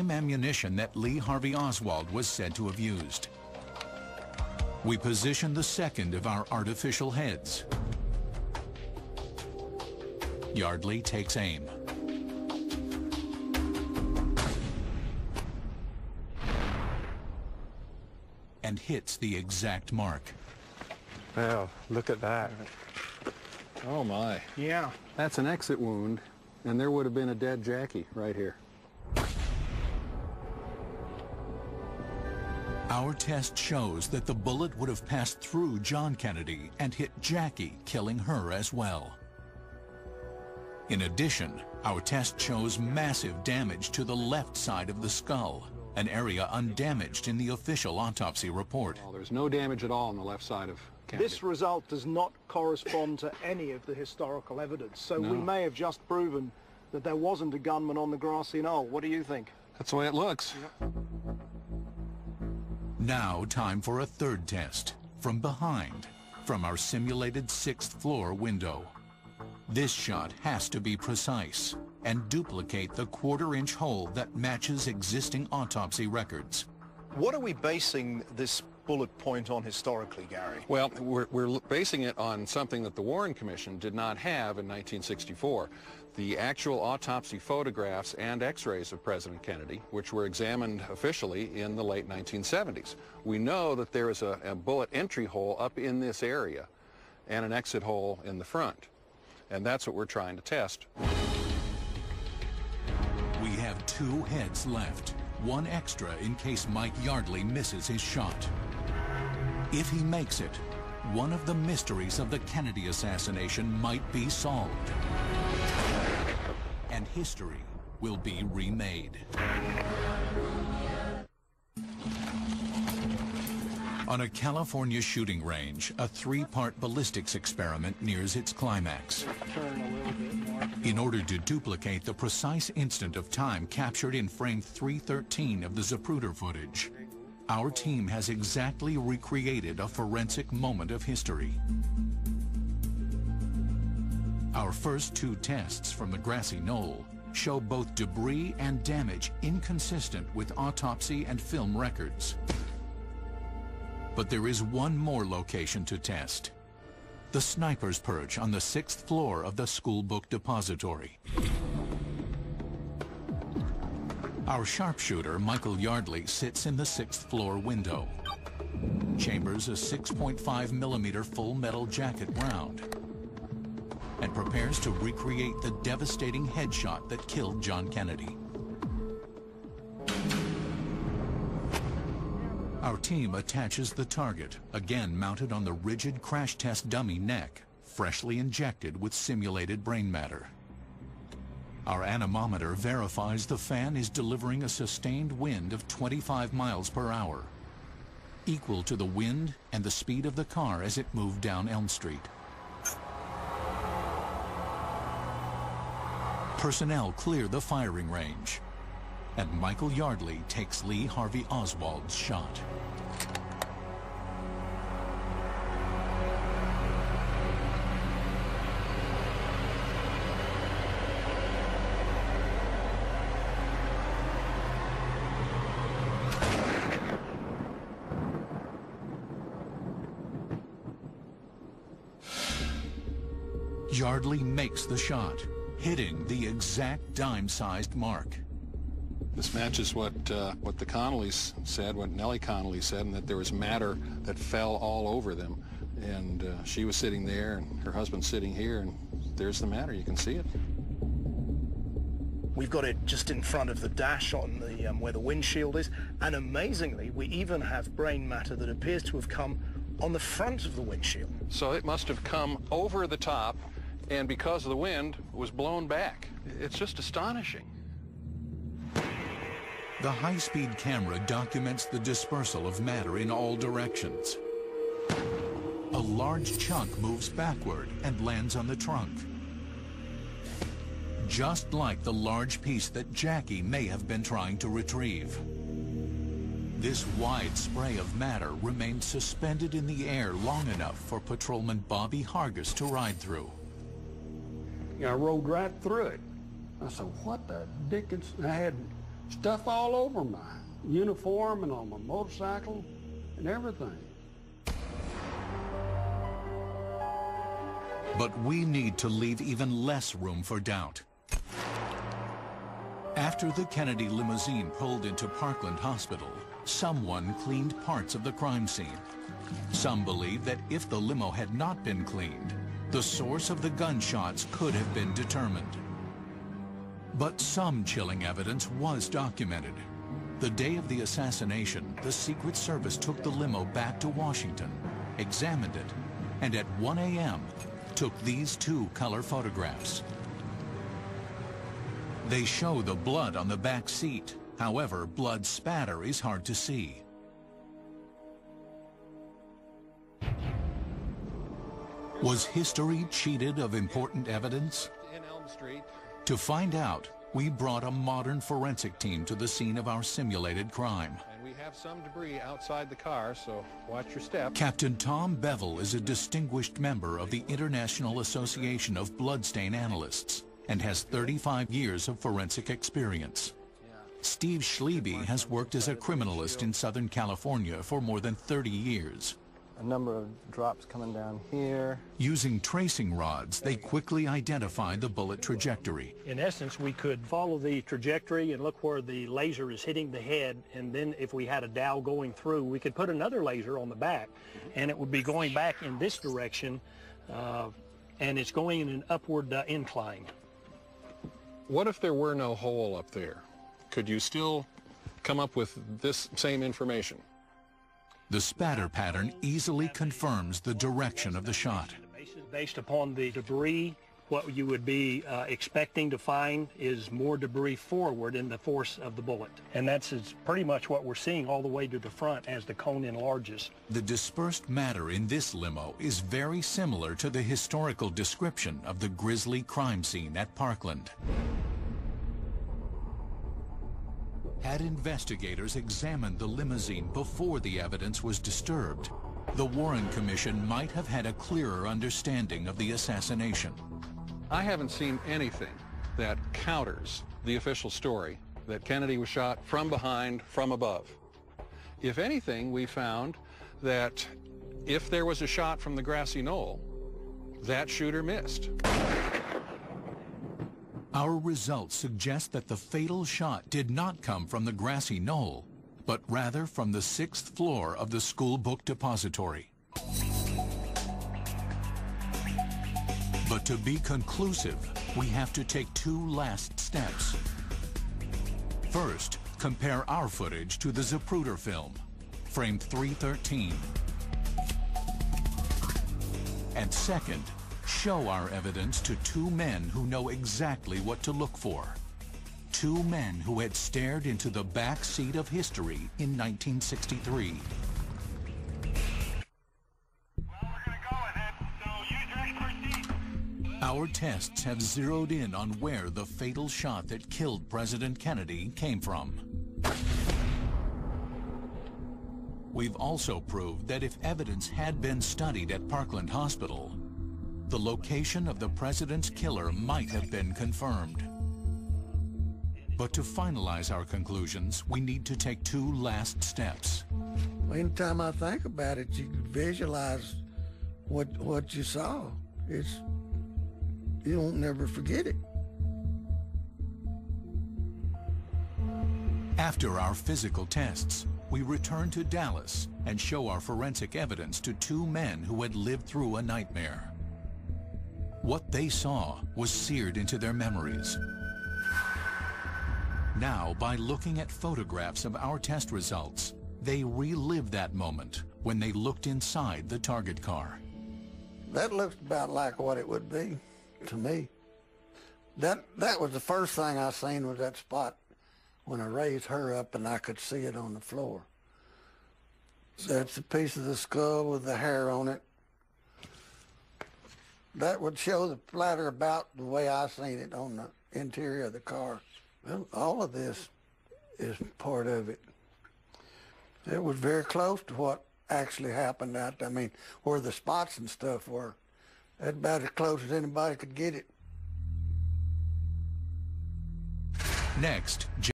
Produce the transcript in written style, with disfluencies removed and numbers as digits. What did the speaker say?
ammunition that Lee Harvey Oswald was said to have used. We position the second of our artificial heads. Yardley takes aim. And hits the exact mark. Well, look at that. Oh my. Yeah. That's an exit wound, and there would have been a dead Jackie right here. Our test shows that the bullet would have passed through John Kennedy and hit Jackie, killing her as well. In addition, our test shows massive damage to the left side of the skull, an area undamaged in the official autopsy report. Well, there's no damage at all on the left side of Kennedy. This result does not correspond to any of the historical evidence, so we may have just proven that there wasn't a gunman on the grassy knoll. What do you think? That's the way it looks. Yep. Now time for a third test, from behind, from our simulated 6th floor window. This shot has to be precise and duplicate the quarter-inch hole that matches existing autopsy records. What are we basing this bullet point on historically, Gary? Well, we're basing it on something that the Warren Commission did not have in 1964. The actual autopsy photographs and x-rays of President Kennedy, which were examined officially in the late 1970s. We know that there is a bullet entry hole up in this area and an exit hole in the front. And that's what we're trying to test. We have 2 heads left, 1 extra in case Mike Yardley misses his shot. If he makes it, one of the mysteries of the Kennedy assassination might be solved. And history will be remade. On a California shooting range, a 3-part ballistics experiment nears its climax. In order to duplicate the precise instant of time captured in frame 313 of the Zapruder footage, our team has exactly recreated a forensic moment of history. Our first 2 tests from the grassy knoll show both debris and damage inconsistent with autopsy and film records. But there is one more location to test: the sniper's perch on the 6th floor of the school book depository. Our sharpshooter, Michael Yardley, sits in the 6th floor window, chambers a 6.5mm full metal jacket round, and prepares to recreate the devastating headshot that killed John Kennedy. Our team attaches the target, again mounted on the rigid crash test dummy neck, freshly injected with simulated brain matter. Our anemometer verifies the fan is delivering a sustained wind of 25 miles per hour, equal to the wind and the speed of the car as it moved down Elm Street. Personnel clear the firing range, and Michael Yardley takes Lee Harvey Oswald's shot. Yardley makes the shot, hitting the exact dime-sized mark. This matches what the Connollys said, what Nellie Connolly said, and that there was matter that fell all over them. And she was sitting there, and her husband sitting here, and there's the matter. You can see it. We've got it just in front of the dash on the where the windshield is, and amazingly, we even have brain matter that appears to have come on the front of the windshield. So it must have come over the top, and because of the wind, was blown back. It's just astonishing. The high-speed camera documents the dispersal of matter in all directions. A large chunk moves backward and lands on the trunk, just like the large piece that Jackie may have been trying to retrieve. This wide spray of matter remained suspended in the air long enough for Patrolman Bobby Hargis to ride through. I rode right through it. I said, what the dickens? I had Stuff all over my uniform and on my motorcycle and everything. But we need to leave even less room for doubt. After the Kennedy limousine pulled into Parkland Hospital, someone cleaned parts of the crime scene. Some believe that if the limo had not been cleaned, the source of the gunshots could have been determined. But some chilling evidence was documented. The day of the assassination, the Secret Service took the limo back to Washington, examined it, and at 1 a.m. took these two color photographs. They show the blood on the back seat. However, blood spatter is hard to see. Was history cheated of important evidence? In Elm Street. To find out, we brought a modern forensic team to the scene of our simulated crime. And we have some debris outside the car, so watch your step. Captain Tom Bevel is a distinguished member of the International Association of Bloodstain Analysts and has 35 years of forensic experience. Steve Schleby has worked as a criminalist in Southern California for more than 30 years. A number of drops coming down here. Using tracing rods, they quickly identified the bullet trajectory. In essence, we could follow the trajectory and look where the laser is hitting the head, and then if we had a dowel going through, we could put another laser on the back, and it would be going back in this direction, and it's going in an upward incline. What if there were no hole up there? Could you still come up with this same information? The spatter pattern easily confirms the direction of the shot. Based upon the debris, what you would be expecting to find is more debris forward in the force of the bullet. And that's pretty much what we're seeing all the way to the front as the cone enlarges. The dispersed matter in this limo is very similar to the historical description of the grisly crime scene at Parkland. Had investigators examined the limousine before the evidence was disturbed, the Warren Commission might have had a clearer understanding of the assassination. I haven't seen anything that counters the official story that Kennedy was shot from behind, from above. If anything, we found that if there was a shot from the grassy knoll, that shooter missed. Our results suggest that the fatal shot did not come from the grassy knoll, but rather from the 6th floor of the school book depository. But to be conclusive, we have to take two last steps. First, compare our footage to the Zapruder film, frame 313. And second, show our evidence to two men who know exactly what to look for. Two men who had stared into the back seat of history in 1963. Our tests have zeroed in on where the fatal shot that killed President Kennedy came from. We've also proved that if evidence had been studied at Parkland Hospital, the location of the president's killer might have been confirmed. But to finalize our conclusions, we need to take two last steps. Anytime I think about it, you can visualize what you saw. You won't never forget it. After our physical tests, we return to Dallas and show our forensic evidence to two men who had lived through a nightmare. What they saw was seared into their memories. Now, by looking at photographs of our test results, they relive that moment when they looked inside the target car. That looks about like what it would be to me. That was the first thing I seen, was that spot when I raised her up and I could see it on the floor. That's a piece of the skull with the hair on it. That would show the splatter about the way I seen it on the interior of the car. Well, all of this is part of it. It was very close to what actually happened out there. I mean, where the spots and stuff were. That's about as close as anybody could get it. Next,